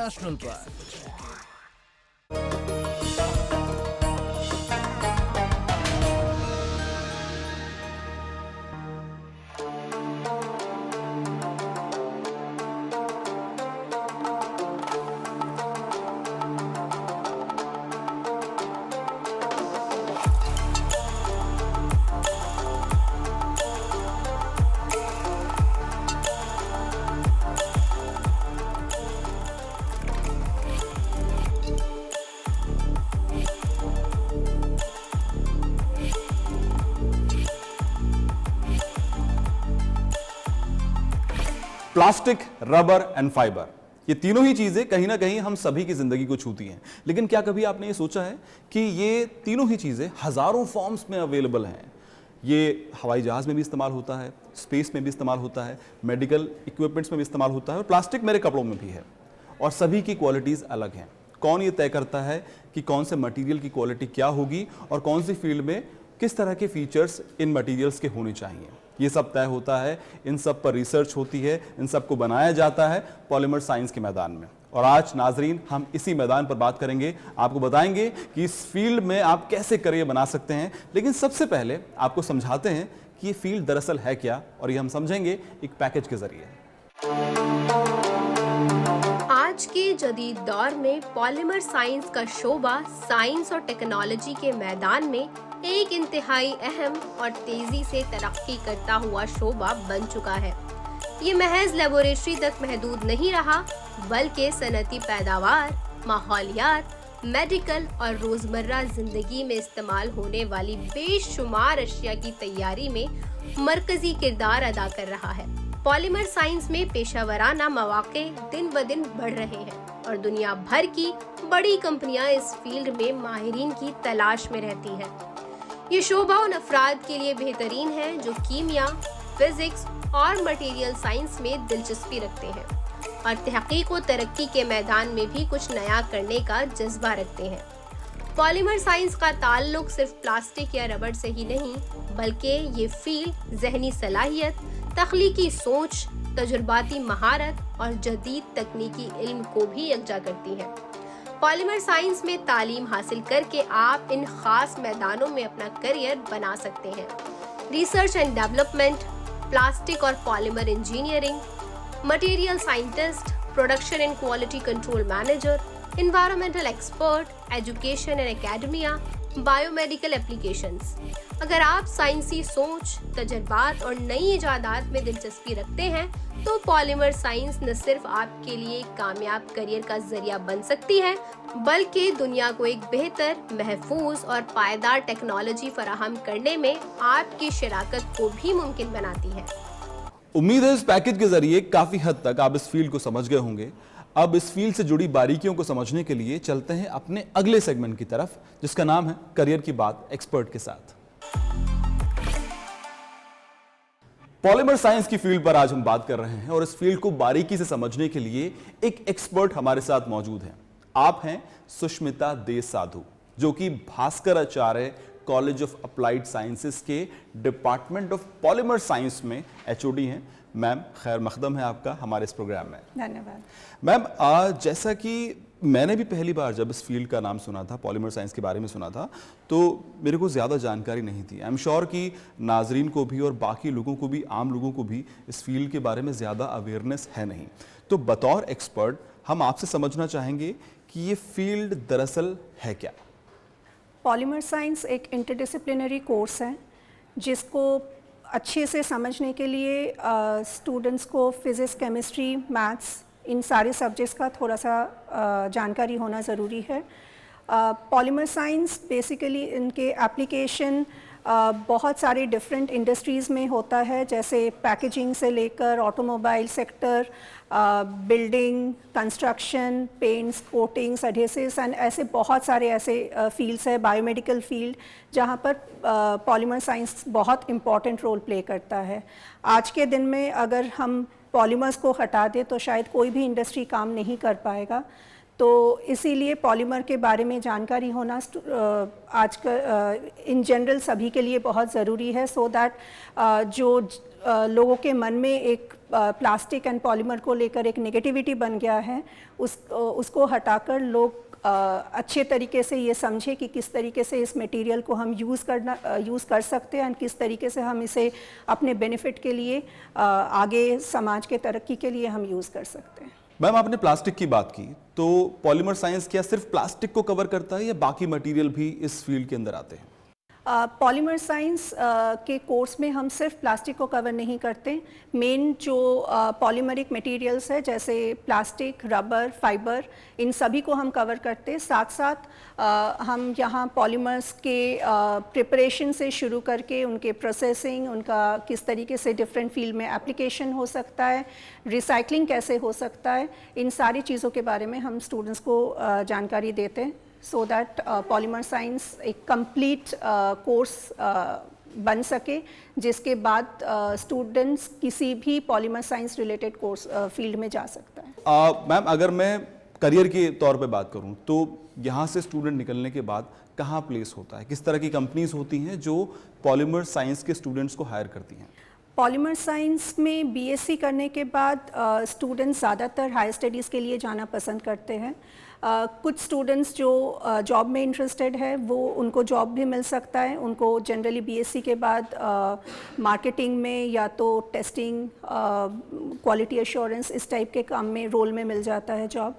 National पर। Plastic, rubber and fibre, ये तीनों ही चीजें कहीं ना कहीं हम सभी की जिंदगी को छूती हैं। लेकिन क्या कभी आपने ये सोचा है कि ये तीनों ही चीजें हजारों फॉर्म्स में अवेलेबल हैं? ये हवाई जहाज में भी इस्तेमाल होता है, स्पेस में भी इस्तेमाल होता है, मेडिकल इक्विपमेंट्स में भी इस्तेमाल होता है, और प्लास्टिक मेरे कपड़ों में भी है। और सभी की क्वालिटीज अलग हैं। कौन ये तय करता है कि कौन से मटेरियल की क्वालिटी क्या होगी और कौन सी फील्ड में किस तरह के फीचर्स इन मटेरियल्स के होने चाहिए? ये सब तय होता है, इन सब पर रिसर्च होती है, इन सब को बनाया जाता है पॉलीमर साइंस के मैदान में। और आज नाजरीन हम इसी मैदान पर बात करेंगे, आपको बताएंगे कि इस फील्ड में आप कैसे करियर बना सकते हैं। लेकिन सबसे पहले आपको समझाते हैं कि ये फील्ड दरअसल है क्या, और ये हम समझेंगे एक पैकेज के जरिए। आज के जदीद दौर में पॉलीमर साइंस का शोबा साइंस और टेक्नोलॉजी के मैदान में एक इंतहाई अहम और तेजी से तरक्की करता हुआ शोबा बन चुका है। ये महज लेबोरेटरी तक महदूद नहीं रहा, बल्कि सनती पैदावार, माहौलियात, मेडिकल और रोजमर्रा जिंदगी में इस्तेमाल होने वाली बेशुमार अशिया की तैयारी में मरकजी किरदार अदा कर रहा है। पॉलीमर साइंस में पेशावराना मौके दिन ब दिन बढ़ रहे हैं और दुनिया भर की बड़ी कंपनियां इस फील्ड में माहिरीन की तलाश में रहती हैं। ये शोबा उन अफराद के लिए बेहतरीन है जो कीमिया, फिजिक्स और मटेरियल साइंस में दिलचस्पी रखते हैं और तहकीक व तरक्की के मैदान में भी कुछ नया करने का जज्बा रखते हैं। पॉलीमर साइंस का ताल्लुक सिर्फ प्लास्टिक या रबड़ से ही नहीं, बल्कि ये फील्ड जहनी सलाहियत, तख्लीकी सोच, तजुर्बाती महारत और जदीद तकनीकी इल्म को भी यकजा करती है। पॉलीमर साइंस में तालीम हासिल करके आप इन खास मैदानों में अपना करियर बना सकते हैं। रिसर्च एंड डेवलपमेंट, प्लास्टिक और polymer engineering, material scientist, production and quality control manager, environmental expert, education and academia, biomedical applications. अगर आप साइंसी सोच, तजर्बात और नई इजादात में दिलचस्पी रखते हैं तो पॉलीमर साइंस न सिर्फ आपके लिए एक कामयाब करियर का जरिया बन सकती है, बल्कि दुनिया को एक बेहतर, महफूज और पायदार टेक्नोलॉजी फराहम करने में आपकी शराकत को भी मुमकिन बनाती है। उम्मीद है इस पैकेज के जरिए काफी हद तक आप इस फील्ड को समझ गए होंगे। अब इस फील्ड से जुड़ी बारीकियों को समझने के लिए चलते हैं अपने अगले सेगमेंट की तरफ, जिसका नाम है करियर की बात एक्सपर्ट के साथ। पॉलीमर साइंस की फील्ड पर आज हम बात कर रहे हैं और इस फील्ड को बारीकी से समझने के लिए एक एक्सपर्ट हमारे साथ मौजूद हैं। आप हैं सुष्मिता दे साधु, जो कि भास्कर आचार्य कॉलेज ऑफ अप्लाइड साइंसेस के डिपार्टमेंट ऑफ पॉलीमर साइंस में एचओडी हैं। मैम, खैर मकदम है आपका हमारे इस प्रोग्राम में। धन्यवाद। मैम, जैसा कि मैंने भी पहली बार जब इस फील्ड का नाम सुना था, पॉलीमर साइंस के बारे में सुना था, तो मेरे को ज़्यादा जानकारी नहीं थी। आई एम श्योर कि नाजरीन को भी और बाकी लोगों को भी, आम लोगों को भी इस फील्ड के बारे में ज़्यादा अवेयरनेस है नहीं। तो बतौर एक्सपर्ट हम आपसे समझना चाहेंगे कि ये फील्ड दरअसल है क्या? पॉलीमर साइंस एक इंटरडिसिप्लिनरी कोर्स है जिसको अच्छे से समझने के लिए स्टूडेंट्स को फिज़िक्स, केमिस्ट्री, मैथ्स, इन सारे सब्जेक्ट्स का थोड़ा सा जानकारी होना ज़रूरी है। पॉलीमर साइंस बेसिकली इनके एप्लीकेशन बहुत सारे डिफरेंट इंडस्ट्रीज़ में होता है, जैसे पैकेजिंग से लेकर automobile sector, building, construction, paints, coatings, adhesives and ऐसे बहुत सारे ऐसे फील्ड्स है, बायोमेडिकल फील्ड, जहाँ पर पॉलीमर साइंस बहुत इम्पॉर्टेंट रोल प्ले करता है। आज के दिन में अगर हम पॉलीमर्स को हटा दें तो शायद कोई भी इंडस्ट्री काम नहीं कर पाएगा। तो इसीलिए पॉलीमर के बारे में जानकारी होना आज का इन जनरल सभी के लिए बहुत ज़रूरी है, सो दैट जो लोगों के मन में एक प्लास्टिक एंड पॉलीमर को लेकर एक नेगेटिविटी बन गया है, उसको हटाकर लोग अच्छे तरीके से ये समझे कि किस तरीके से इस मटेरियल को हम यूज़ कर सकते हैं, और किस तरीके से हम इसे अपने बेनिफिट के लिए आगे समाज के तरक्की के लिए हम यूज़ कर सकते हैं। मैम, आपने प्लास्टिक की बात की, तो पॉलीमर साइंस क्या सिर्फ प्लास्टिक को कवर करता है या बाकी मटेरियल भी इस फील्ड के अंदर आते हैं? पॉलीमर साइंस के कोर्स में हम सिर्फ प्लास्टिक को कवर नहीं करते। मेन जो पॉलीमरिक मटेरियल्स है जैसे प्लास्टिक, रबर, फाइबर, इन सभी को हम कवर करते। साथ साथ हम यहाँ पॉलीमर्स के प्रिपरेशन से शुरू करके उनके प्रोसेसिंग, उनका किस तरीके से डिफरेंट फील्ड में एप्लीकेशन हो सकता है, रिसाइकलिंग कैसे हो सकता है, इन सारी चीज़ों के बारे में हम स्टूडेंट्स को जानकारी देते हैं, सो दैट पॉलीमर साइंस एक कंप्लीट कोर्स बन सके, जिसके बाद स्टूडेंट्स किसी भी polymer science related course field में जा सकता है। मैम, अगर मैं करियर के तौर पे बात करूं तो यहाँ से स्टूडेंट निकलने के बाद कहाँ प्लेस होता है? किस तरह की कंपनीज होती हैं जो पॉलीमर साइंस के स्टूडेंट्स को हायर करती हैं? पॉलीमर साइंस में बीएससी करने के बाद स्टूडेंट्स ज़्यादातर हायर स्टडीज़ के लिए जाना पसंद करते हैं। कुछ स्टूडेंट्स जो जॉब में इंटरेस्टेड है वो उनको जॉब भी मिल सकता है। उनको जनरली बीएससी के बाद मार्केटिंग में या तो टेस्टिंग, क्वालिटी एश्योरेंस, इस टाइप के काम में, रोल में मिल जाता है जॉब।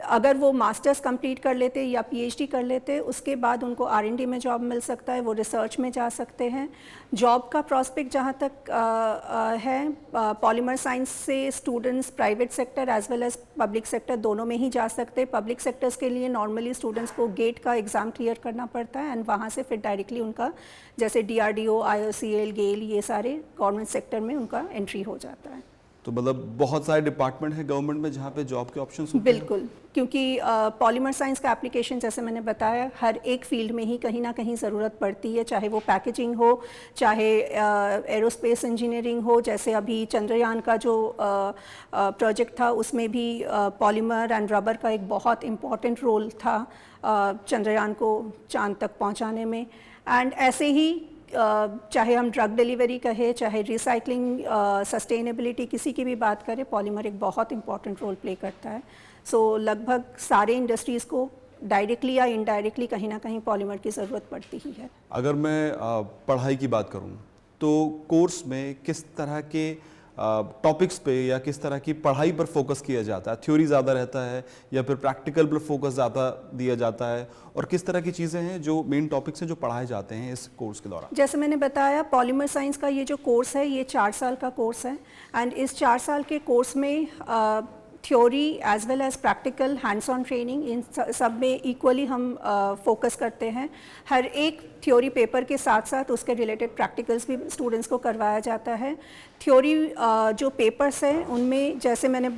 अगर वो मास्टर्स कंप्लीट कर लेते या पीएचडी कर लेते, उसके बाद उनको आरएनडी में जॉब मिल सकता है, वो रिसर्च में जा सकते हैं। जॉब का प्रोस्पेक्ट जहाँ तक है, पॉलीमर साइंस से students private sector as well as public sector दोनों में ही जा सकते हैं। पब्लिक सेक्टर्स के लिए नॉर्मली स्टूडेंट्स को गेट का एग्ज़ाम क्लियर करना पड़ता है, एंड वहाँ से फिर डायरेक्टली उनका, जैसे DRDO, IOCL, गेल, ये सारे गवर्नमेंट सेक्टर में उनका एंट्री हो जाता है। तो मतलब बहुत सारे डिपार्टमेंट है गवर्नमेंट में जहाँ पे जॉब के ऑप्शंस होते हैं? बिल्कुल, क्योंकि पॉलीमर साइंस का एप्लीकेशन, जैसे मैंने बताया, हर एक फील्ड में ही कहीं ना कहीं ज़रूरत पड़ती है, चाहे वो पैकेजिंग हो, चाहे एरोस्पेस इंजीनियरिंग हो। जैसे अभी चंद्रयान का जो प्रोजेक्ट था, उसमें भी पॉलीमर एंड रबर का एक बहुत इम्पॉर्टेंट रोल था चंद्रयान को चांद तक पहुंचाने में। एंड ऐसे ही चाहे हम ड्रग डिलीवरी कहें, चाहे रिसाइकलिंग, सस्टेनेबिलिटी, किसी की भी बात करें, पॉलीमर एक बहुत इंपॉर्टेंट रोल प्ले करता है। सो लगभग सारे इंडस्ट्रीज़ को डायरेक्टली या इनडायरेक्टली कहीं ना कहीं पॉलीमर की ज़रूरत पड़ती ही है। अगर मैं पढ़ाई की बात करूं तो कोर्स में किस तरह के टॉपिक्स पे या किस तरह की पढ़ाई पर फोकस किया जाता है? थ्योरी ज़्यादा रहता है या फिर प्रैक्टिकल पर फोकस ज़्यादा दिया जाता है? और किस तरह की चीज़ें हैं जो मेन टॉपिक्स हैं जो पढ़ाए जाते हैं इस कोर्स के दौरान? जैसे मैंने बताया, पॉलीमर साइंस का ये जो कोर्स है, ये 4 साल का कोर्स है, एंड इस 4 साल के कोर्स में theory as well as practical, hands on training, इन सब में इक्वली हम फोकस करते हैं। हर एक थ्योरी पेपर के साथ साथ उसके रिलेटेड प्रैक्टिकल्स भी स्टूडेंट्स को करवाया जाता है। थ्योरी जो पेपर्स हैं उनमें, जैसे मैंने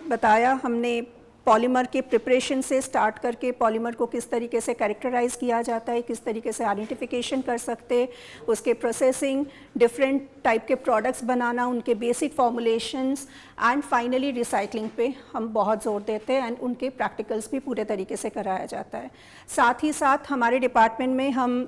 बताया, हमने पॉलीमर के प्रिपरेशन से स्टार्ट करके पॉलीमर को किस तरीके से कैरेक्टराइज किया जाता है, किस तरीके से आइडेंटिफिकेशन कर सकते, उसके प्रोसेसिंग, डिफरेंट टाइप के प्रोडक्ट्स बनाना, उनके basic formulations, and finally recycling पे हम बहुत ज़ोर देते हैं, एंड उनके प्रैक्टिकल्स भी पूरे तरीके से कराया जाता है। साथ ही साथ हमारे डिपार्टमेंट में हम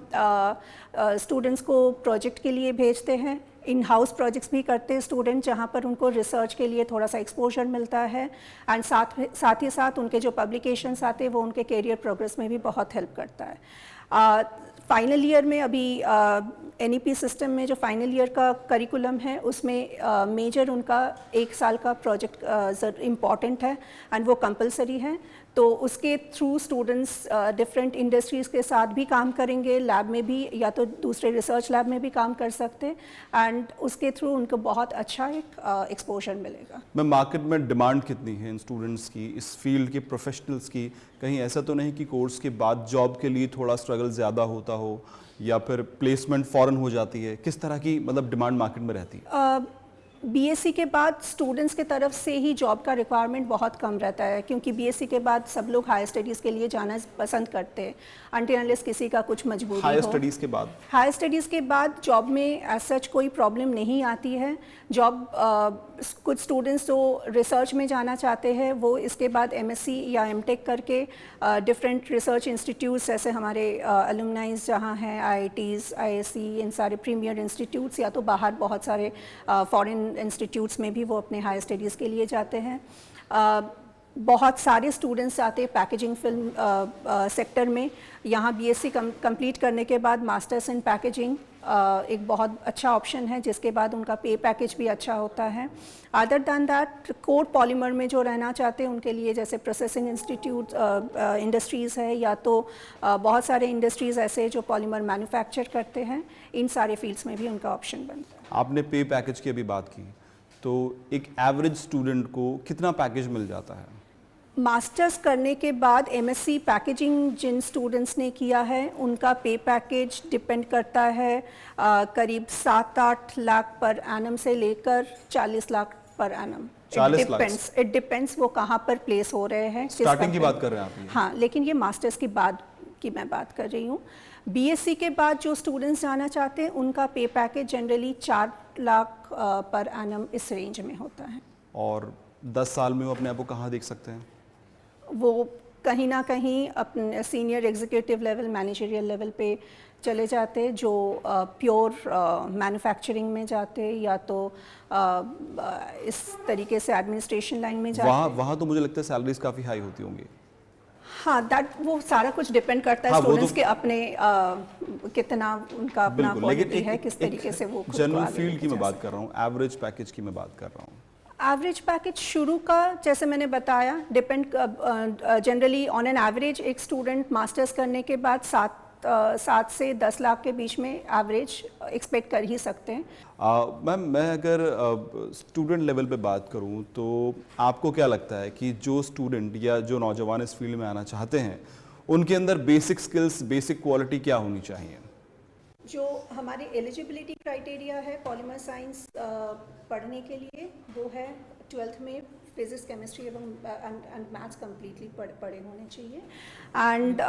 स्टूडेंट्स को प्रोजेक्ट के लिए भेजते हैं, इन हाउस प्रोजेक्ट्स भी करते हैं स्टूडेंट, जहाँ पर उनको रिसर्च के लिए थोड़ा सा एक्सपोजर मिलता है, एंड साथ ही साथ उनके जो पब्लिकेशंस आते हैं वो उनके करियर प्रोग्रेस में भी बहुत हेल्प करता है। फाइनल ईयर में अभी NEP सिस्टम में जो फाइनल ईयर का करिकुलम है, उसमें मेजर उनका 1 साल का प्रोजेक्ट इम्पॉर्टेंट है, एंड वो कंपलसरी है। तो उसके थ्रू स्टूडेंट्स डिफरेंट इंडस्ट्रीज़ के साथ भी काम करेंगे, लैब में भी या तो दूसरे रिसर्च लैब में भी काम कर सकते हैं, एंड उसके थ्रू उनको बहुत अच्छा एक एक्सपोजर मिलेगा। मैं मार्केट में डिमांड कितनी है इन स्टूडेंट्स की, इस फील्ड के प्रोफेशनल्स की? कहीं ऐसा तो नहीं कि कोर्स के बाद जॉब के लिए थोड़ा स्ट्रगल ज़्यादा होता हो या फिर प्लेसमेंट फ़ौरन हो जाती है? किस तरह की मतलब डिमांड मार्केट में रहती है? बीएससी के बाद स्टूडेंट्स के तरफ से ही जॉब का रिक्वायरमेंट बहुत कम रहता है, क्योंकि बीएससी के बाद सब लोग हायर स्टडीज़ के लिए जाना पसंद करते हैं, अनटिल अनलेस किसी का कुछ मजबूरी हो। हायर स्टडीज़ के बाद? हायर स्टडीज़ के बाद जॉब में एज सच कोई प्रॉब्लम नहीं आती है। जॉब कुछ स्टूडेंट्स जो रिसर्च में जाना चाहते हैं वो इसके बाद MSc या MTech करके डिफरेंट रिसर्च इंस्टीट्यूट्स, जैसे हमारे अलुमनाइज जहाँ हैं, IITs, ISc, इन सारे प्रीमियर इंस्टीट्यूट्स, या तो बाहर बहुत सारे फॉरेन इंस्टीट्यूट्स में भी वो अपने हायर स्टडीज़ के लिए जाते हैं। बहुत सारे स्टूडेंट्स आते हैं पैकेजिंग फिल्म सेक्टर में। यहाँ बीएससी कंप्लीट करने के बाद मास्टर्स इन पैकेजिंग एक बहुत अच्छा ऑप्शन है, जिसके बाद उनका पे पैकेज भी अच्छा होता है। Other than that core polymer में जो रहना चाहते हैं उनके लिए जैसे प्रोसेसिंग इंस्टीट्यूट इंडस्ट्रीज़ है, या तो बहुत सारे इंडस्ट्रीज़ ऐसे जो पॉलीमर मैन्युफैक्चर करते हैं, इन सारे फील्ड्स में भी उनका ऑप्शन बनता है। आपने पे पैकेज की अभी बात की, तो एक एवरेज स्टूडेंट को कितना पैकेज मिल जाता है? मास्टर्स करने के बाद एमएससी पैकेजिंग जिन स्टूडेंट्स ने किया है उनका पे पैकेज डिपेंड करता है करीब 7-8 लाख पर एनम से लेकर 40 lakh per annum. 40 lakh? It depends वो कहाँ पर प्लेस हो रहे हैं। स्टार्टिंग की बात कर रहे हैं आप ये? हाँ, लेकिन ये मास्टर्स के बाद की मैं बात कर रही हूँ। बीएससी के बाद जो स्टूडेंट्स जाना चाहते हैं उनका पे package generally 4 lakh per annum इस रेंज में होता है। और 10 साल में वो अपने आप को कहाँ देख सकते हैं? वो कहीं ना कहीं अपने senior executive level, managerial level पे चले जाते, जो प्योर मैन्युफैक्चरिंग में जाते, या तो इस तरीके से एडमिनिस्ट्रेशन लाइन में जाते। वहाँ तो मुझे लगता है सैलरीज काफ़ी हाई होती होंगी। हाँ, दैट वो सारा कुछ डिपेंड करता है स्टूडेंट्स के अपने कितना उनका अपना क्वालिटी है, किस तरीके से वो जनरल फील्ड की मैं बात कर रहा हूँ, एवरेज पैकेज की मैं बात कर रहा हूँ। एवरेज पैकेज शुरू का जैसे मैंने बताया depend, generally on an average एक स्टूडेंट मास्टर्स करने के बाद 7 से 10 लाख के बीच में एवरेज एक्सपेक्ट कर ही सकते हैं। मैम, मैं अगर स्टूडेंट लेवल पे बात करूं तो आपको क्या लगता है कि जो स्टूडेंट या जो नौजवान इस फील्ड में आना चाहते हैं उनके अंदर बेसिक स्किल्स, बेसिक क्वालिटी क्या होनी चाहिए? जो हमारे एलिजिबिलिटी क्राइटेरिया है पॉलीमर साइंस पढ़ने के लिए, वो है 12th में physics, chemistry and maths completely पढ़े होने चाहिए। एंड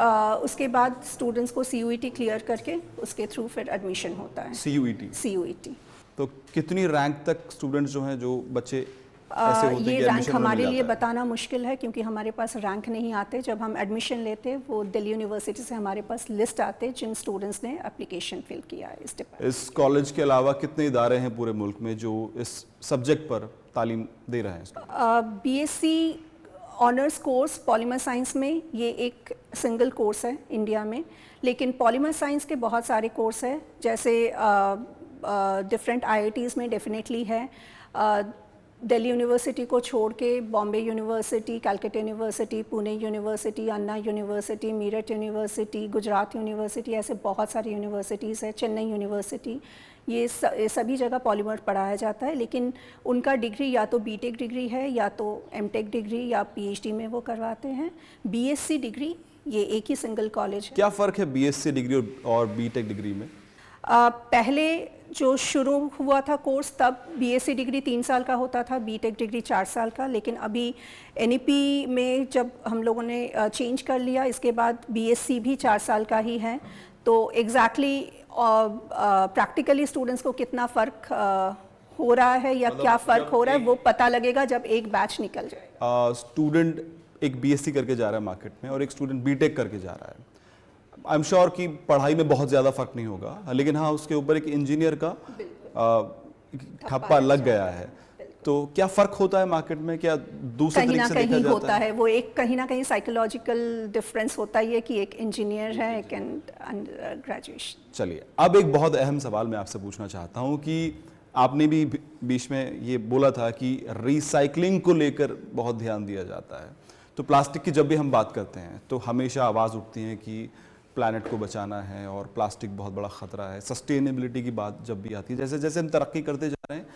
उसके बाद स्टूडेंट्स को CUET क्लियर करके उसके थ्रू फिर एडमिशन होता है। CUET। तो कितनी रैंक तक स्टूडेंट्स जो हैं, जो बच्चे ऐसे होते हैं ये कि रैंक एडमिशन हमारे लिए है? बताना मुश्किल है, क्योंकि हमारे पास रैंक नहीं आते। जब हम एडमिशन लेते वो दिल्ली यूनिवर्सिटी से हमारे पास लिस्ट आते जिन स्टूडेंट्स ने एप्लीकेशन फिल किया है इस डिपार्टमेंट। इस कॉलेज के अलावा कितने इदारे हैं पूरे मुल्क में जो इस सब्जेक्ट पर तालीम दे रहे हैं? BSc honours course polymer science में ये एक सिंगल कोर्स है इंडिया में, लेकिन पॉलीमर साइंस के बहुत सारे कोर्स हैं, जैसे डिफरेंट IITs में डेफिनेटली है। दिल्ली यूनिवर्सिटी को छोड़ के Bombay university, Calcutta university, Pune university, Anna university, Meerut university, Gujarat university, ऐसे बहुत सारी यूनिवर्सिटीज़ है, चेन्नई यूनिवर्सिटी, ये सभी जगह पॉलीमर पढ़ाया जाता है। लेकिन उनका डिग्री या तो बीटेक डिग्री है, या तो एमटेक डिग्री, या PhD में वो करवाते हैं। BSc डिग्री ये एक ही सिंगल कॉलेज है। क्या फ़र्क है BSc डिग्री और बीटेक डिग्री में? पहले जो शुरू हुआ था कोर्स तब BSc डिग्री 3 साल का होता था, बीटेक डिग्री 4 साल का, लेकिन अभी NEP में जब हम लोगों ने चेंज कर लिया, इसके बाद BSc भी 4 साल का ही है। तो एग्जैक्टली प्रैक्टिकली स्टूडेंट्स को कितना फ़र्क हो रहा है या क्या फ़र्क हो रहा है वो पता लगेगा जब एक बैच निकल जाए। स्टूडेंट एक BSc करके जा रहा है मार्केट में और एक स्टूडेंट बीटेक करके जा रहा है, आई एम श्योर कि पढ़ाई में बहुत ज़्यादा फर्क नहीं होगा, लेकिन हाँ उसके ऊपर एक इंजीनियर का ठप्पा लग गया है। तो क्या फ़र्क होता है मार्केट में? क्या दूसरे तरीके से देखा जाता है? कहीं ना कहीं होता है, वो एक कहीं ना कहीं साइकोलॉजिकल डिफरेंस होता ही है कि एक इंजीनियर है, एक ग्रेजुएशन। चलिए, अब एक बहुत अहम सवाल मैं आपसे पूछना चाहता हूँ कि आपने भी बीच में ये बोला था कि रिसाइकलिंग को लेकर बहुत ध्यान दिया जाता है। तो प्लास्टिक की जब भी हम बात करते हैं तो हमेशा आवाज़ उठती है कि प्लैनेट को बचाना है और प्लास्टिक बहुत बड़ा ख़तरा है। सस्टेनेबिलिटी की बात जब भी आती है, जैसे जैसे हम तरक्की करते जा रहे हैं,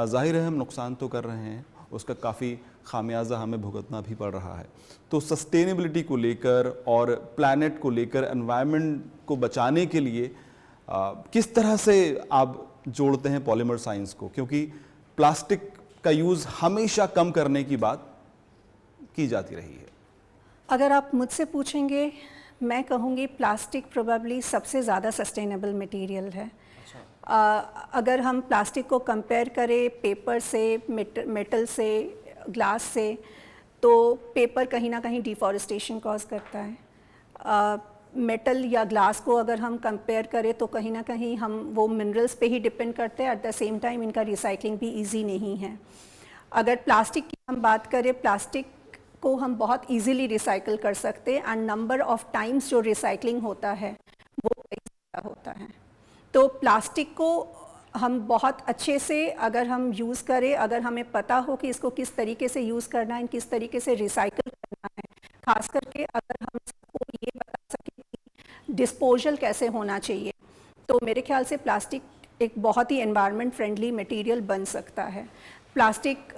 ज़ाहिर है हम नुकसान तो कर रहे हैं, उसका काफ़ी खामियाजा हमें भुगतना भी पड़ रहा है। तो सस्टेनेबिलिटी को लेकर और प्लैनेट को लेकर, एनवायरनमेंट को बचाने के लिए किस तरह से आप जोड़ते हैं पॉलीमर साइंस को? क्योंकि प्लास्टिक का यूज़ हमेशा कम करने की बात की जाती रही है। अगर आप मुझसे पूछेंगे, मैं कहूँगी प्लास्टिक प्रोबेबली सबसे ज़्यादा सस्टेनेबल मटेरियल है। अगर हम प्लास्टिक को कंपेयर करें पेपर से, मेटल से, ग्लास से, तो पेपर कहीं ना कहीं डिफॉरेस्टेशन कॉज करता है। मेटल या ग्लास को अगर हम कंपेयर करें तो कहीं ना कहीं हम वो मिनरल्स पे ही डिपेंड करते हैं, एट द सेम टाइम इनका रिसाइकलिंग भी इजी नहीं है। अगर प्लास्टिक की हम बात करें, प्लास्टिक को हम बहुत इजीली रिसाइकल कर सकते हैं एंड नंबर ऑफ टाइम्स जो रिसाइकलिंग होता है वो कई ज़्यादा होता है। तो प्लास्टिक को हम बहुत अच्छे से अगर हम यूज़ करें, अगर हमें पता हो कि इसको किस तरीके से यूज़ करना है, किस तरीके से रिसाइकल करना है, खास करके अगर हम सबको ये बता सकें कि डिस्पोजल कैसे होना चाहिए, तो मेरे ख्याल से प्लास्टिक एक बहुत ही एनवायरनमेंट फ्रेंडली मटेरियल बन सकता है। प्लास्टिक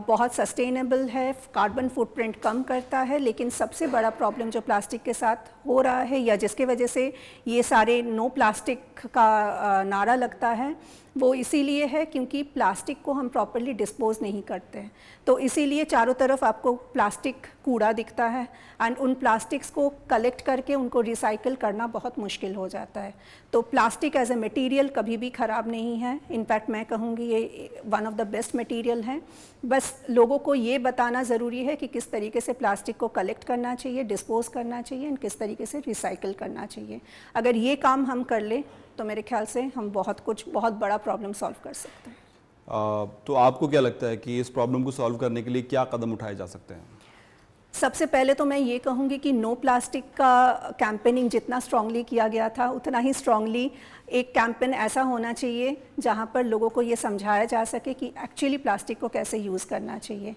बहुत सस्टेनेबल है, कार्बन फुटप्रिंट कम करता है, लेकिन सबसे बड़ा प्रॉब्लम जो प्लास्टिक के साथ हो रहा है या जिसके वजह से ये सारे नो प्लास्टिक का नारा लगता है, वो इसीलिए है क्योंकि प्लास्टिक को हम प्रॉपरली डिस्पोज नहीं करते हैं। तो इसीलिए चारों तरफ आपको प्लास्टिक कूड़ा दिखता है एंड उन प्लास्टिक्स को कलेक्ट करके उनको रिसाइकिल करना बहुत मुश्किल हो जाता है। तो प्लास्टिक एज ए मटेरियल कभी भी ख़राब नहीं है, इनफैक्ट मैं कहूँगी ये one of the best material है। बस लोगों को ये बताना ज़रूरी है कि किस तरीके से प्लास्टिक को कलेक्ट करना चाहिए, डिस्पोज करना चाहिए एंड किस तरीके से रिसाइकिल करना चाहिए। अगर ये काम हम कर लें तो मेरे ख्याल से हम बहुत बड़ा प्रॉब्लम सॉल्व कर सकते हैं। तो आपको क्या लगता है कि इस प्रॉब्लम को सॉल्व करने के लिए क्या कदम उठाए जा सकते हैं? सबसे पहले तो मैं ये कहूँगी कि नो प्लास्टिक का कैंपेनिंग जितना स्ट्रांगली किया गया था, उतना ही स्ट्रांगली एक कैंपेन ऐसा होना चाहिए जहाँ पर लोगों को ये समझाया जा सके कि एक्चुअली प्लास्टिक को कैसे यूज़ करना चाहिए।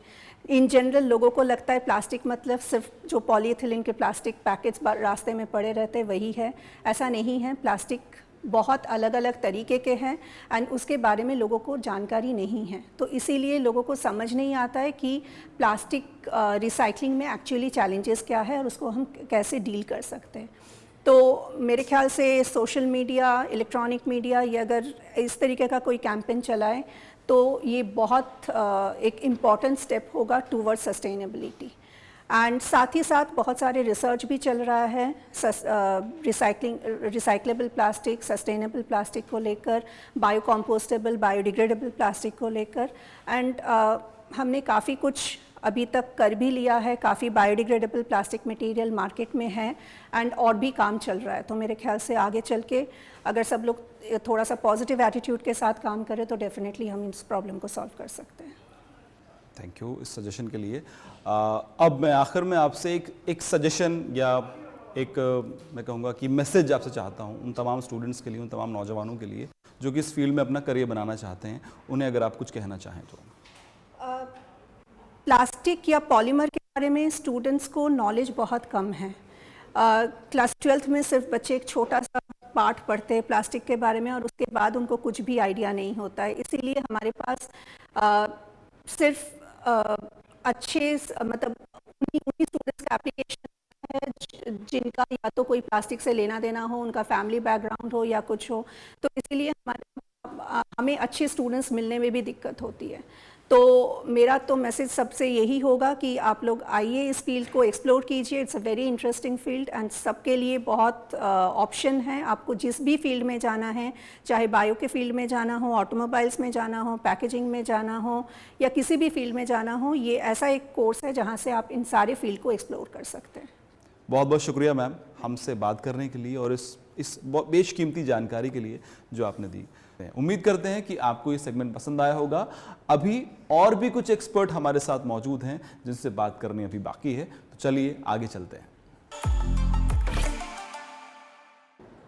इन जनरल लोगों को लगता है प्लास्टिक मतलब सिर्फ जो पॉलीएथिलीन के प्लास्टिक पैकेट्स रास्ते में पड़े रहते वही है, ऐसा नहीं है। प्लास्टिक बहुत अलग अलग तरीके के हैं एंड उसके बारे में लोगों को जानकारी नहीं है, तो इसीलिए लोगों को समझ नहीं आता है कि प्लास्टिक रिसाइकलिंग में एक्चुअली चैलेंजेस क्या है और उसको हम कैसे डील कर सकते हैं। तो मेरे ख्याल से सोशल मीडिया, इलेक्ट्रॉनिक मीडिया, ये अगर इस तरीके का कोई कैंपेन चलाए तो ये बहुत एक इम्पॉर्टेंट स्टेप होगा टूवर्ड सस्टेनेबिलिटी। एंड साथ ही साथ बहुत सारे रिसर्च भी चल रहा है रिसाइक्लेबल प्लास्टिक, सस्टेनेबल प्लास्टिक को लेकर, बायोकम्पोस्टेबल, बायोडिग्रेडेबल प्लास्टिक को लेकर। एंड हमने काफ़ी कुछ अभी तक कर भी लिया है, काफ़ी बायोडिग्रेडेबल प्लास्टिक मटेरियल मार्केट में है एंड और भी काम चल रहा है। तो मेरे ख्याल से आगे चल के अगर सब लोग थोड़ा सा पॉजिटिव एटीट्यूड के साथ काम करें तो डेफिनेटली हम इस प्रॉब्लम को सॉल्व कर सकते हैं। थैंक यू इस सजेशन के लिए। अब मैं आखिर में आपसे एक सजेशन या एक मैं कहूँगा कि मैसेज आपसे चाहता हूँ उन तमाम स्टूडेंट्स के लिए, उन तमाम नौजवानों के लिए जो कि इस फील्ड में अपना करियर बनाना चाहते हैं, उन्हें अगर आप कुछ कहना चाहें तो। प्लास्टिक या पॉलीमर के बारे में स्टूडेंट्स को नॉलेज बहुत कम है। क्लास 12th में सिर्फ बच्चे एक छोटा सा पार्ट पढ़ते हैं प्लास्टिक के बारे में और उसके बाद उनको कुछ भी आइडिया नहीं होता है। इसीलिए हमारे पास सिर्फ अच्छे मतलब उन्हीं स्टूडेंट्स का एप्लीकेशन है जिनका या तो कोई प्लास्टिक से लेना देना हो, उनका फैमिली बैकग्राउंड हो या कुछ हो, तो इसीलिए हमें अच्छे स्टूडेंट्स मिलने में भी दिक्कत होती है। तो मेरा तो मैसेज सबसे यही होगा कि आप लोग आइए, इस फील्ड को एक्सप्लोर कीजिए। It's a very interesting field and सबके लिए बहुत ऑप्शन है। आपको जिस भी फील्ड में जाना है, चाहे बायो के फील्ड में जाना हो, ऑटोमोबाइल्स में जाना हो, पैकेजिंग में जाना हो या किसी भी फील्ड में जाना हो, ये ऐसा एक कोर्स है जहाँ से आप इन सारे फील्ड को एक्सप्लोर कर सकते हैं। बहुत बहुत शुक्रिया मैम हमसे बात करने के लिए और इस बेशकीमती जानकारी के लिए जो आपने दी। उम्मीद करते हैं कि आपको ये सेगमेंट पसंद आया होगा। अभी और भी कुछ एक्सपर्ट हमारे साथ मौजूद हैं जिनसे बात करनी अभी बाकी है, तो चलिए आगे चलते हैं।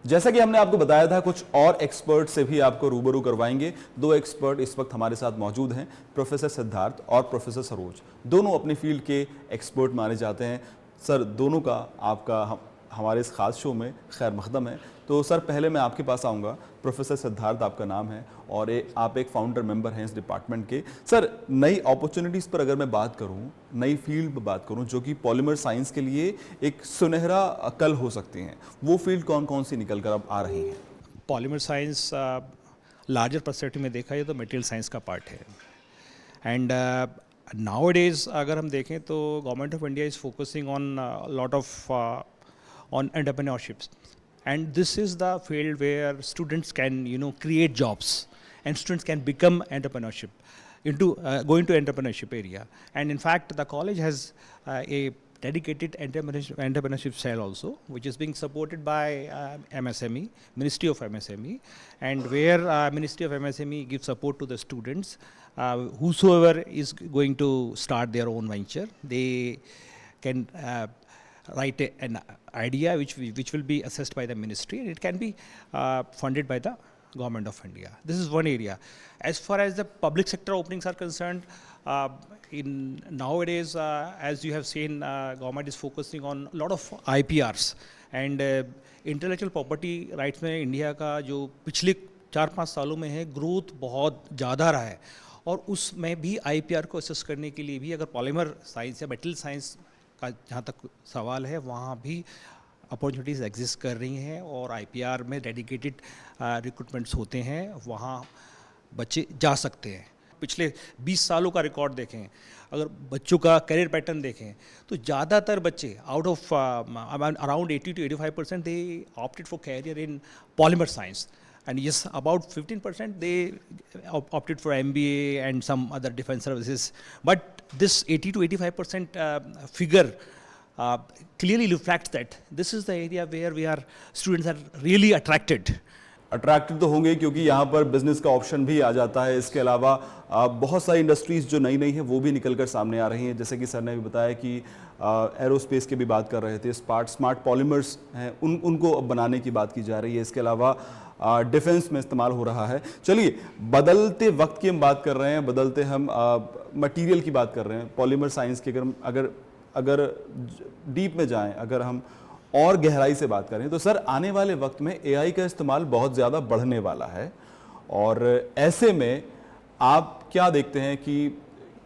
जैसा कि हमने आपको बताया था, कुछ और एक्सपर्ट से भी आपको रूबरू करवाएंगे। दो एक्सपर्ट इस वक्त हमारे साथ मौजूद हैं, प्रोफेसर सिद्धार्थ और प्रोफेसर सरोज। दोनों अपनी फील्ड के एक्सपर्ट माने जाते हैं। सर, दोनों का आपका हमारे इस खास शो में खैर मकदम है। तो सर, पहले मैं आपके पास आऊँगा। प्रोफेसर सिद्धार्थ आपका नाम है और आप एक फाउंडर मेंबर हैं इस डिपार्टमेंट के। सर, नई अपॉर्चुनिटीज़ पर अगर मैं बात करूँ, नई फील्ड पर बात करूँ जो कि पॉलीमर साइंस के लिए एक सुनहरा कल हो सकती हैं, वो फील्ड कौन कौन सी निकल कर अब आ रही हैं? पॉलीमर साइंस लार्जर पर्सपेक्टिव में देखा जाए तो मटेरियल साइंस का पार्ट है। एंड नाउअडेज अगर हम देखें तो government of India is focusing on lot of on entrepreneurships, and this is the field where students can create jobs and students can become entrepreneurship into go into entrepreneurship area. And in fact the college has a dedicated entrepreneurship cell also, which is being supported by MSME, Ministry of MSME, and where Ministry of MSME gives support to the students. Whosoever is going to start their own venture, they can write an idea which will be assessed by the ministry, and it can be funded by the Government of India. This is one area. As far as the public sector openings are concerned, in nowadays, as you have seen, government is focusing on a lot of IPRs, and intellectual property rights में India का जो पिछले 4-5 सालों में है, growth बहुत ज़्यादा रहा है, और उसमें भी IPR को असेस करने के लिए भी अगर पॉलीमर साइंस या मेटल साइंस का जहाँ तक सवाल है, वहाँ भी अपॉर्चुनिटीज़ एग्जिस्ट कर रही हैं, और IPR में डेडिकेटेड रिक्रूटमेंट्स होते हैं, वहाँ बच्चे जा सकते हैं. पिछले 20 सालों का रिकॉर्ड देखें, अगर बच्चों का करियर पैटर्न देखें, तो ज़्यादातर बच्चे out of around 80 to 85% they opted for career in polymer science, and yes, about 15% they opted for MBA and some other defense services. But this 80 to 85% figure clearly reflects that this is the area where students are really attracted. Attracted तो होंगे क्योंकि यहाँ पर business का option भी आ जाता है. इसके अलावा बहुत सारी इंडस्ट्रीज जो नई नई हैं वो भी निकल कर सामने आ रही हैं. जैसे कि सर ने भी बताया कि एरोस्पेस की भी बात कर रहे थे, स्मार्ट पॉलीमर्स हैं, उनको अब बनाने की बात की जा रही है. इसके अलावा डिफेंस में इस्तेमाल हो रहा है. चलिए, बदलते वक्त की हम बात कर रहे हैं, बदलते हम मटेरियल की बात कर रहे हैं, पॉलीमर साइंस की अगर डीप में जाएं, अगर हम और गहराई से बात करें, तो सर आने वाले वक्त में AI का इस्तेमाल बहुत ज़्यादा बढ़ने वाला है, और ऐसे में आप क्या देखते हैं कि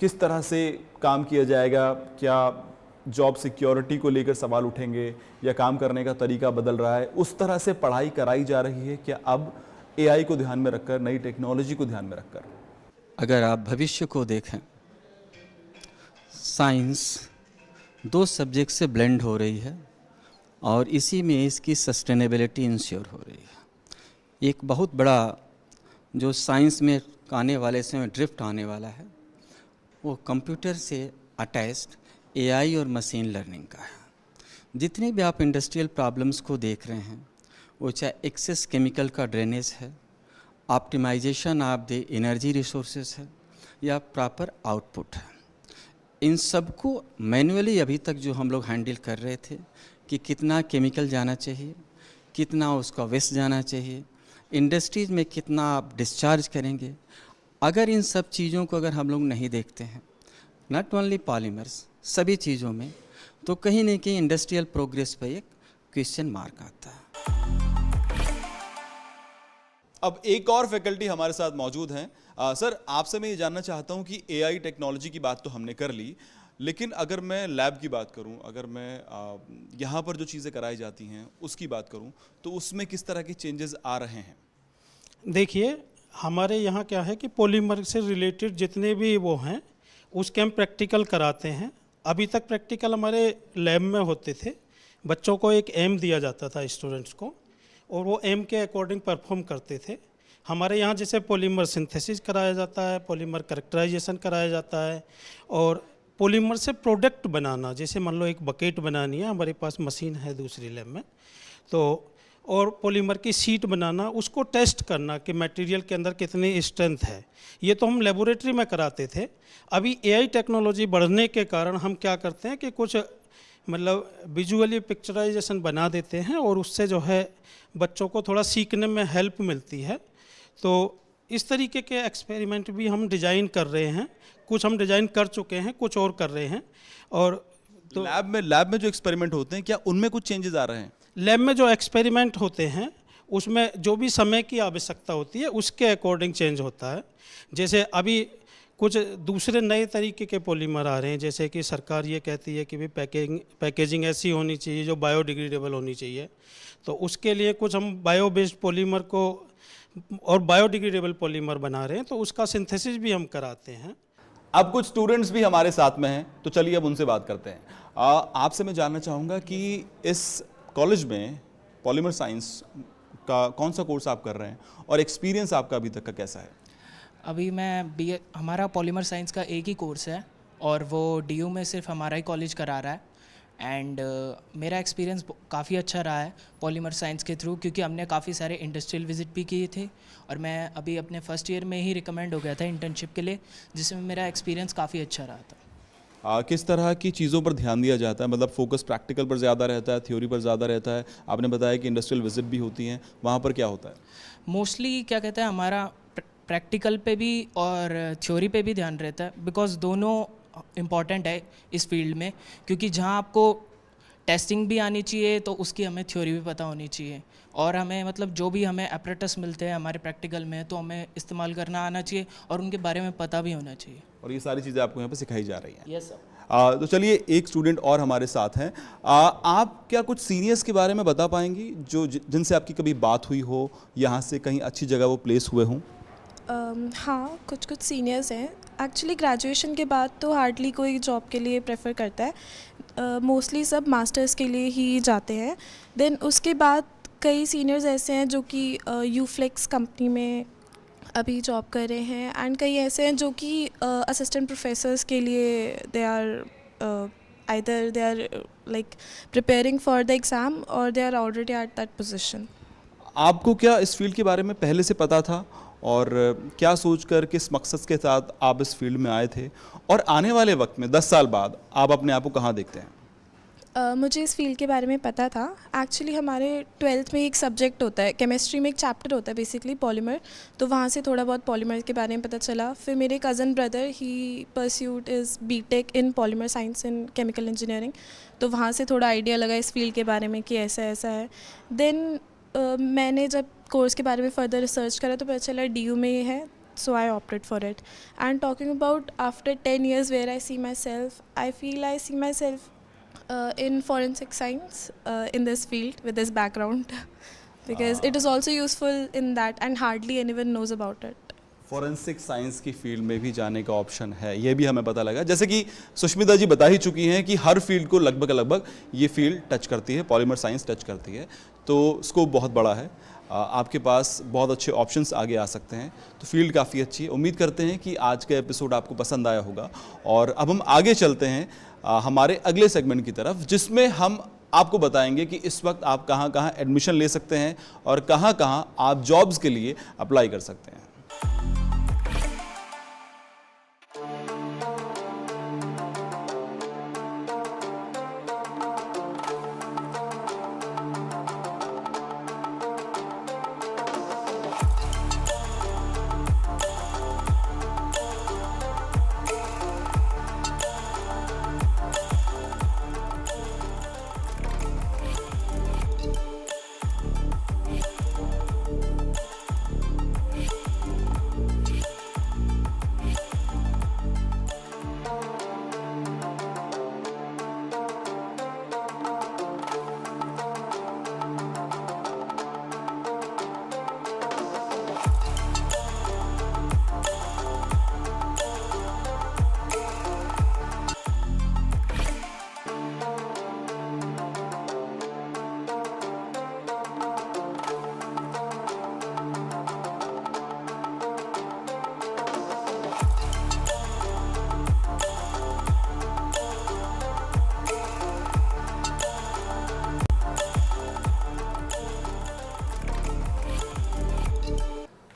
किस तरह से काम किया जाएगा? क्या जॉब सिक्योरिटी को लेकर सवाल उठेंगे, या काम करने का तरीका बदल रहा है, उस तरह से पढ़ाई कराई जा रही है क्या अब AI को ध्यान में रखकर, नई टेक्नोलॉजी को ध्यान में रखकर? अगर आप भविष्य को देखें, साइंस 2 सब्जेक्ट से ब्लेंड हो रही है, और इसी में इसकी सस्टेनेबिलिटी इंश्योर हो रही है. एक बहुत बड़ा जो साइंस में आने वाले समय ड्रिफ्ट आने वाला है, वो कंप्यूटर से अटैच्ड AI और मशीन लर्निंग का है. जितने भी आप इंडस्ट्रियल प्रॉब्लम्स को देख रहे हैं, वो चाहे एक्सेस केमिकल का ड्रेनेज है, optimisation of the energy resources है, या प्रॉपर आउटपुट है, इन सब को मैन्युअली अभी तक जो हम लोग हैंडल कर रहे थे कि कितना केमिकल जाना चाहिए, कितना उसका वेस्ट जाना चाहिए, इंडस्ट्रीज में कितना आप डिस्चार्ज करेंगे. अगर इन सब चीज़ों को अगर हम लोग नहीं देखते हैं, नॉट ओनली पॉलीमर्स, सभी चीज़ों में, तो कहीं न कहीं इंडस्ट्रियल प्रोग्रेस पर एक क्वेश्चन मार्क आता है. अब एक और फैकल्टी हमारे साथ मौजूद हैं. सर, आपसे मैं ये जानना चाहता हूँ कि AI टेक्नोलॉजी की बात तो हमने कर ली, लेकिन अगर मैं लैब की बात करूं, अगर मैं यहाँ पर जो चीज़ें कराई जाती हैं उसकी बात करूं, तो उसमें किस तरह के चेंजेस आ रहे हैं? देखिए, हमारे यहाँ क्या है कि पॉलीमर से रिलेटेड जितने भी वो हैं, उसके हम प्रैक्टिकल कराते हैं. अभी तक प्रैक्टिकल हमारे लैब में होते थे. बच्चों को एक एम दिया जाता था स्टूडेंट्स को, और वो एम के अकॉर्डिंग परफॉर्म करते थे. हमारे यहाँ जैसे पॉलीमर सिंथेसिस कराया जाता है, पॉलीमर कैरेक्टराइजेशन कराया जाता है, और पॉलीमर से प्रोडक्ट बनाना, जैसे मान लो एक बकेट बनानी है, हमारे पास मशीन है दूसरी लैब में, तो और पॉलीमर की शीट बनाना, उसको टेस्ट करना कि मटेरियल के अंदर कितनी स्ट्रेंथ है, ये तो हम लेबोरेटरी में कराते थे. अभी AI टेक्नोलॉजी बढ़ने के कारण हम क्या करते हैं कि कुछ मतलब विजुअली पिक्चराइजेशन बना देते हैं, और उससे जो है बच्चों को थोड़ा सीखने में हेल्प मिलती है. तो इस तरीके के एक्सपेरिमेंट भी हम डिज़ाइन कर रहे हैं. कुछ हम डिज़ाइन कर चुके हैं, कुछ और कर रहे हैं. और तो लैब में जो एक्सपेरिमेंट होते हैं, क्या उनमें कुछ चेंजेस आ रहे हैं? लैब में जो एक्सपेरिमेंट होते हैं, उसमें जो भी समय की आवश्यकता होती है उसके अकॉर्डिंग चेंज होता है. जैसे अभी कुछ दूसरे नए तरीके के पॉलीमर आ रहे हैं, जैसे कि सरकार ये कहती है कि भी पैकेजिंग ऐसी होनी चाहिए जो बायोडिग्रेडेबल होनी चाहिए. तो उसके लिए कुछ हम बायो बेस्ड पॉलीमर को और बायोडिग्रेडेबल पॉलीमर बना रहे हैं, तो उसका सिंथेसिस भी हम कराते हैं. अब कुछ स्टूडेंट्स भी हमारे साथ में हैं, तो चलिए अब उनसे बात करते हैं. आपसे मैं जानना चाहूँगा कि इस कॉलेज में पॉलीमर साइंस का कौन सा कोर्स आप कर रहे हैं, और एक्सपीरियंस आपका अभी तक का कैसा है? अभी मैं हमारा पॉलीमर साइंस का एक ही कोर्स है, और वो DU में सिर्फ हमारा ही कॉलेज करा रहा है. एंड मेरा एक्सपीरियंस काफ़ी अच्छा रहा है पॉलीमर साइंस के थ्रू, क्योंकि हमने काफ़ी सारे इंडस्ट्रियल विजिट भी किए थे और मैं अभी अपने फर्स्ट ईयर में ही रिकमेंड हो गया था इंटर्नशिप के लिए, जिसमें मेरा एक्सपीरियंस काफ़ी अच्छा रहा था। किस तरह की चीज़ों पर ध्यान दिया जाता है, मतलब फोकस प्रैक्टिकल पर ज़्यादा रहता है, थ्योरी पर ज़्यादा रहता है? आपने बताया कि इंडस्ट्रियल विजिट भी होती हैं, वहाँ पर क्या होता है? मोस्टली क्या कहते हैं, हमारा प्रैक्टिकल पे भी और थ्योरी पे भी ध्यान रहता है, बिकॉज दोनों इम्पॉर्टेंट है इस फील्ड में, क्योंकि जहाँ आपको टेस्टिंग भी आनी चाहिए तो उसकी हमें थ्योरी भी पता होनी चाहिए, और हमें मतलब जो भी हमें एपरेटस मिलते हैं हमारे प्रैक्टिकल में तो हमें इस्तेमाल करना आना चाहिए और उनके बारे में पता भी होना चाहिए। और ये सारी चीज़ें आपको यहाँ पर सिखाई जा रही हैं? Yes sir. तो चलिए, एक स्टूडेंट और हमारे साथ हैं। आप क्या कुछ सीनियर्स के बारे में बता पाएंगी जो जिनसे आपकी कभी बात हुई हो, यहाँ से कहीं अच्छी जगह वो प्लेस हुए हों? हाँ, कुछ सीनियर्स हैं। एक्चुअली ग्रेजुएशन के बाद तो हार्डली कोई जॉब के लिए प्रेफर करता है, मोस्टली सब मास्टर्स के लिए ही जाते हैं। देन उसके बाद कई सीनियर्स ऐसे हैं जो कि यूफ्लेक्स कंपनी में अभी जॉब कर रहे हैं, एंड कई ऐसे हैं जो कि असिस्टेंट प्रोफेसर्स के लिए they are either they are like preparing for the exam और they are already at that position. आपको क्या इस फील्ड के बारे में पहले से पता था, और क्या सोचकर किस मकसद के साथ आप इस फील्ड में आए थे, और आने वाले वक्त में 10 साल बाद आप अपने आप को कहाँ देखते हैं? मुझे इस फील्ड के बारे में पता था। एक्चुअली हमारे 12th में एक सब्जेक्ट होता है, केमिस्ट्री में एक चैप्टर होता है बेसिकली पॉलीमर, तो वहाँ से थोड़ा बहुत पॉलीमर के बारे में पता चला। फिर मेरे कज़न ब्रदर ही pursued is BTech in polymer science and chemical engineering, तो वहाँ से थोड़ा आइडिया लगा इस फील्ड के बारे में कि ऐसा ऐसा है। देन मैंने जब कोर्स के बारे में फर्दर रिसर्च करा तो पता चला DU में ये है, so I opted for it. And talking about after 10 years where I see myself, I feel I see myself in forensic science in this field with this background because it is also useful in that and hardly anyone knows about it. Forensic science की field में भी जाने का option है, ये भी हमें पता लगा। जैसे कि सुष्मिता जी बता ही चुकी हैं कि हर फील्ड को लगभग ये फील्ड टच करती है, पॉलीमर साइंस टच करती है, तो स्कोप बहुत बड़ा है। आपके पास बहुत अच्छे ऑप्शंस आगे आ सकते हैं, तो फील्ड काफ़ी अच्छी है। उम्मीद करते हैं कि आज का एपिसोड आपको पसंद आया होगा, और अब हम आगे चलते हैं हमारे अगले सेगमेंट की तरफ, जिसमें हम आपको बताएंगे कि इस वक्त आप कहाँ कहाँ एडमिशन ले सकते हैं और कहाँ कहाँ आप जॉब्स के लिए अप्लाई कर सकते हैं।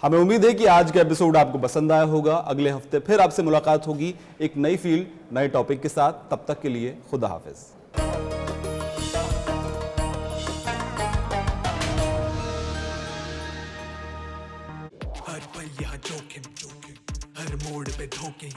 हमें उम्मीद है कि आज का एपिसोड आपको पसंद आया होगा। अगले हफ्ते फिर आपसे मुलाकात होगी एक नई फील्ड, नए टॉपिक के साथ। तब तक के लिए खुदा हाफिज। हर पल यहाँ जोखिम, हर मोड़ पे धोखे,